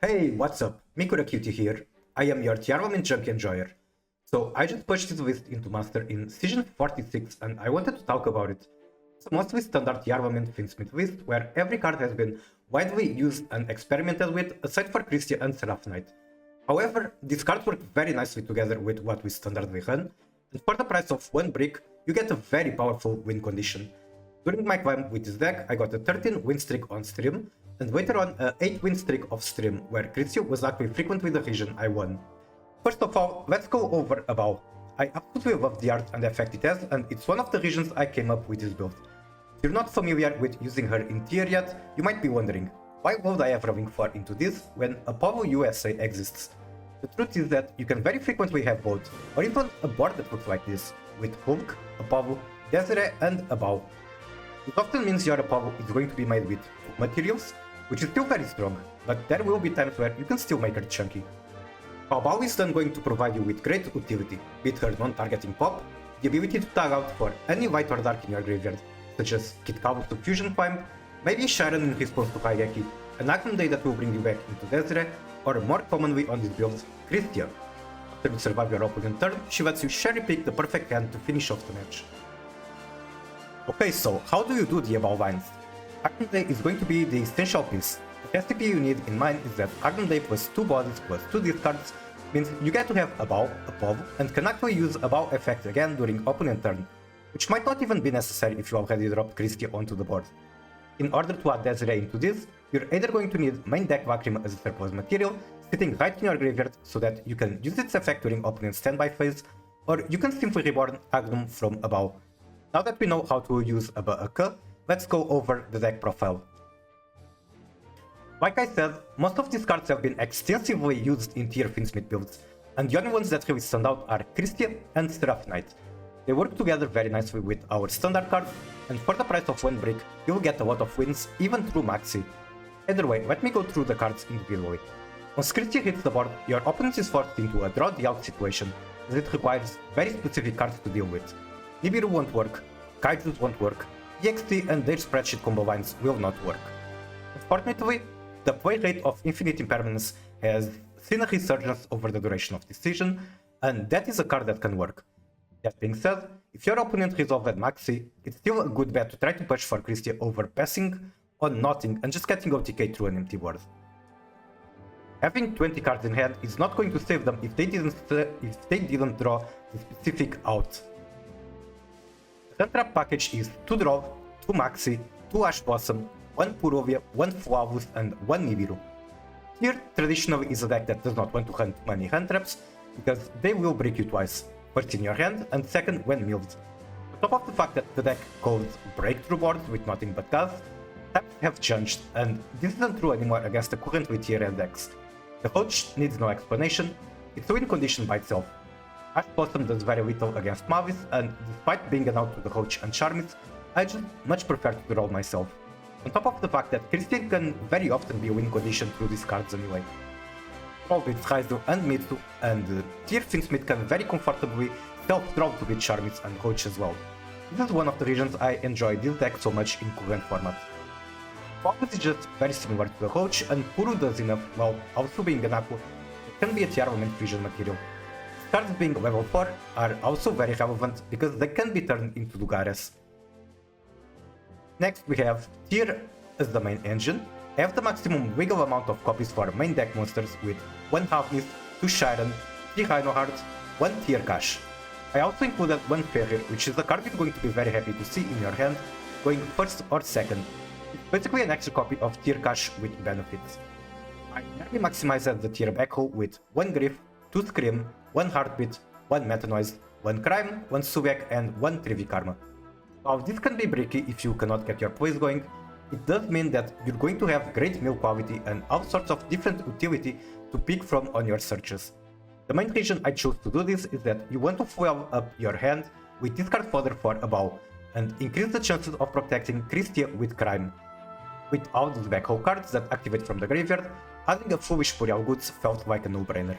Hey, what's up? Mikura here. I am your Tearlaments junkie enjoyer. So I just pushed this list into Master in Season 46 and I wanted to talk about it. It's a mostly standard Tearlaments Fiendsmith list where every card has been widely used and experimented with aside for KRISTYA and Seraph Knight. However, these cards work very nicely together with what we standardly run, and for the price of 1 brick, you get a very powerful win condition. During my climb with this deck, I got a 13 win streak on stream, and later on a 8 win streak off stream, where KRISTYA was actually frequently the region I won. First of all, let's go over Abao. I absolutely love the art and effect it has, and it's one of the reasons I came up with this build. If you're not familiar with using her in tier yet, you might be wondering, why would I ever link far into this when Apollo USA exists? The truth is that you can very frequently have both, or even a board that looks like this, with Hulk, Apollo, Desiree and Abao. It often means your Apollo is going to be made with materials, which is still very strong, but there will be times where you can still make her chunky. Abao is then going to provide you with great utility, be it her non-targeting pop, the ability to tag out for any white or dark in your graveyard, such as Kitkabu's to Fusion Climb, maybe Sharon in response to Kaigeki, an Action Day that will bring you back into Desiree, or more commonly on this build, KRISTYA. After you survive your opponent's turn, she lets you cherry pick the perfect hand to finish off the match. Okay, so how do you do the Abao lines? Action Day is going to be the essential piece. The recipe you need in mind is that Action Day plus 2 bodies plus 2 discards means you get to have Abao, Apollo, and can actually use Abao effect again during opponent turn, which might not even be necessary if you already dropped KRISTYA onto the board. In order to add Desiree into this, you're either going to need main deck Lacrima as a surplus material, sitting right in your graveyard so that you can use its effect during opponent's standby phase, or you can simply reborn Agnum from Abao. Now that we know how to use Abaa, let's go over the deck profile. Like I said, most of these cards have been extensively used in tier Fiendsmith builds, and the only ones that really stand out are KRISTYA and Seraph Knight. They work together very nicely with our standard card, and for the price of 1 brick, you'll get a lot of wins even through Maxi. Either way, let me go through the cards individually. Once KRISTYA hits the board, your opponent is forced into a draw the out situation, as it requires very specific cards to deal with. Nibiru won't work, Kaijus won't work, EXT and their spreadsheet combo lines will not work. Unfortunately, the play rate of Infinite Impermanence has seen a resurgence over the duration of this season, and that is a card that can work. That being said, if your opponent resolved Maxi, it's still a good bet to try to push for KRISTYA over passing on nothing and just getting OTK through an empty board. Having 20 cards in hand is not going to save them if they didn't draw the specific out. The trap package is 2 Draw, 2 Maxi, 2 Ash Blossom, 1 Purovia, 1 Flavus and 1 Nibiru. Here traditionally is a deck that does not want to hunt many hand traps because they will break you twice, first in your hand and second when milled. On top of the fact that the deck codes breakthrough boards with nothing but gas, taps have changed, and this isn't true anymore against the currently tier S decks. The Hoach needs no explanation, it's a win condition by itself. Ash Blossom does very little against Mavis, and despite being an out to the Hoach and Charmit, I just much prefer to roll myself. On top of the fact that KRISTYA can very often be a win condition through these cards anyway. Roll with Raizu and Mitsu, and tier Fiendsmith can very comfortably self-draw to beat Charmit and Hoach as well. This is one of the reasons I enjoy this deck so much in current format. Focus is just very similar to the Hoach, and Puru does enough while also being an Aqua. It can be a Tearlaments fusion material. Cards being level 4 are also very relevant because they can be turned into Lugares. Next we have Tier as the main engine. I have the maximum wiggle amount of copies for main deck monsters with 1 Halfnist, 2 Shiren, 3 Rhinoheart, 1 Tier Cash. I also included 1 Ferrier, which is a card you're going to be very happy to see in your hand, going first or second. It's basically an extra copy of Tier Cash with benefits. I nearly maximized the Tier Backhaul with 1 Griff, 2 Scream, 1 Heartbeat, 1 Meta Noise, 1 Crime, 1 Subek and 1 Trivi Karma. While this can be bricky if you cannot get your plays going, it does mean that you're going to have great mill quality and all sorts of different utility to pick from on your searches. The main reason I chose to do this is that you want to fuel up your hand with discard fodder for Abao, and increase the chances of protecting KRISTYA with Crime. With all these backhaul cards that activate from the graveyard, adding a foolish Purial Goods felt like a no-brainer.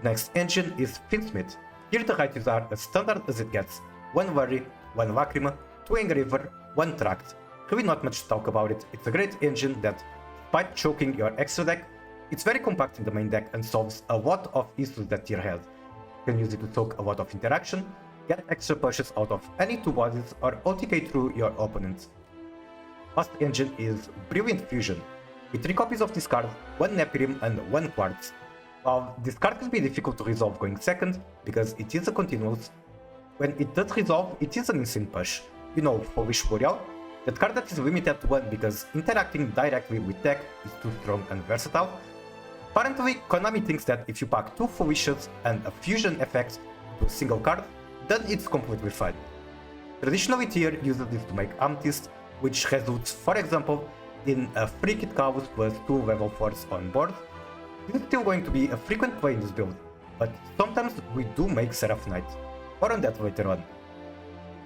The next engine is Fiendsmith. Here the rights are as standard as it gets. 1 Worry, 1 Lacrima, 2 Engraver, 1 Tract. Really not much to talk about it, it's a great engine that despite choking your extra deck, it's very compact in the main deck and solves a lot of issues that tier has. You can use it to soak a lot of interaction, get extra pushes out of any 2 bosses, or OTK through your opponents. Last engine is Brilliant Fusion, with 3 copies of this card, 1 Nephirim and 1 Quartz. While this card can be difficult to resolve going second, because it is a continuous, when it does resolve, it is an insane push. You know, Foolish Boreal, that card that is limited to 1 because interacting directly with deck is too strong and versatile. Apparently, Konami thinks that if you pack 2 Foolishes and a fusion effect to a single card, then it's completely fine. Traditionally, tier uses this to make Amethyst, which results, for example, in a free Kit Chaos plus 2 level 4s on board. This is still going to be a frequent play in this build, but sometimes we do make Seraph Knight. More on that later on.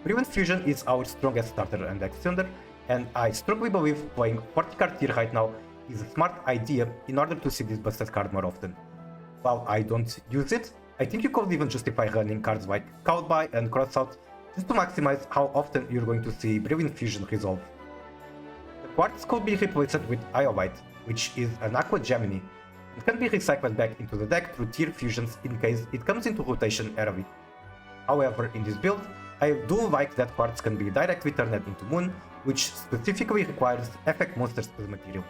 Brilliant Fusion is our strongest starter and extender, and I strongly believe playing 40 card tier right now is a smart idea in order to see this busted card more often. While I don't use it, I think you could even justify running cards like Cowlby and Crossout just to maximize how often you're going to see Brilliant Fusion resolve. The Quartz could be replaced with Iolite, which is an Aqua Gemini, and can be recycled back into the deck through tier fusions in case it comes into rotation early. However, in this build, I do like that Quartz can be directly turned into Moon, which specifically requires effect monsters as material.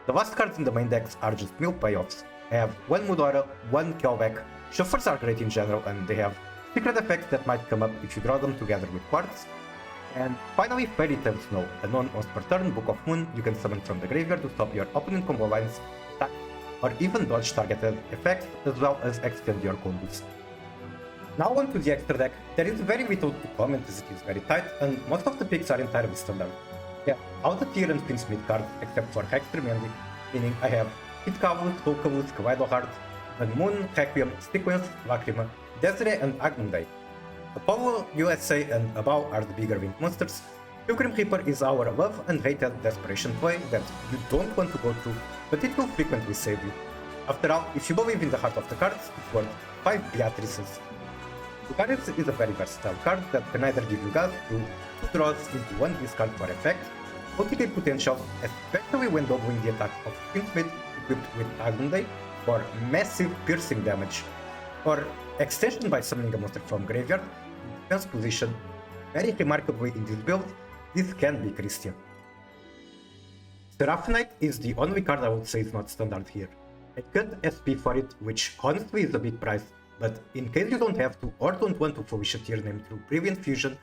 The last cards in the main decks are just mill payoffs. I have 1 Mudora, 1 Kelbeck. Shufflers are great in general, and they have secret effects that might come up if you draw them together with Quartz. And finally, Fairy Tail Snow, a non-once per turn Book of Moon you can summon from the graveyard to stop your opponent combo lines, attack, or even dodge targeted effects, as well as extend your combos. Now on to the extra deck. There is very little to comment as it is very tight, and most of the picks are entirely standard. Yeah, all the tier and Fiendsmith cards except for Hex Tremendy, meaning I have Kit Chaos, Hulkavus, Kaleido Heart, Van Moon, Requiem, Sequence, Lacrima, Desiree, and Agnum Apollo, USA, and Abau are the bigger winged monsters. Pilgrim Reaper is our love and hated desperation play that you don't want to go through, but it will frequently save you. After all, if you believe in the heart of the cards, it's worth 5 Beatrices. Lucaris is a very versatile card that can either give you gas through 2 draws into 1 discard for effect, OTK potential, especially when doubling the attack of Fiendsmith equipped with Agnum for massive piercing damage, or extension by summoning a monster from graveyard in defense position. Very remarkably in this build, this can be KRISTYA. Seraph Knight is the only card I would say is not standard here. I cut SP for it, which honestly is a big price, but in case you don't have to or don't want to Foolish a tier name through Brilliant Fusion,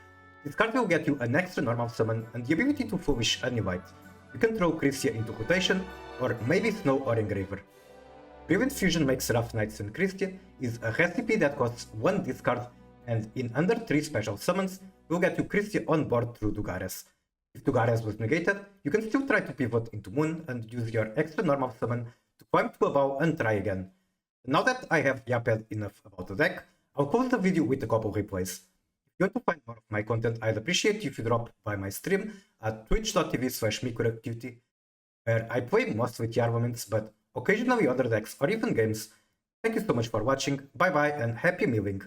this card will get you an extra normal summon and the ability to Foolish any white. You can throw KRISTYA into rotation, or maybe Snow or Engraver. Brilliant Fusion makes Seraph Knights and KRISTYA is a recipe that costs 1 discard, and in under 3 special summons will get you KRISTYA on board through Dugares. If Dugares was negated, you can still try to pivot into Moon and use your extra normal summon to climb to a bow and try again. Now that I have yapped enough about the deck, I'll close the video with a couple replays. If you want to find more of my content, I'd appreciate if you drop by my stream at twitch.tv/MikuRactivity, where I play mostly Tearlaments, but occasionally other decks or even games. Thank you so much for watching, bye bye and happy milling!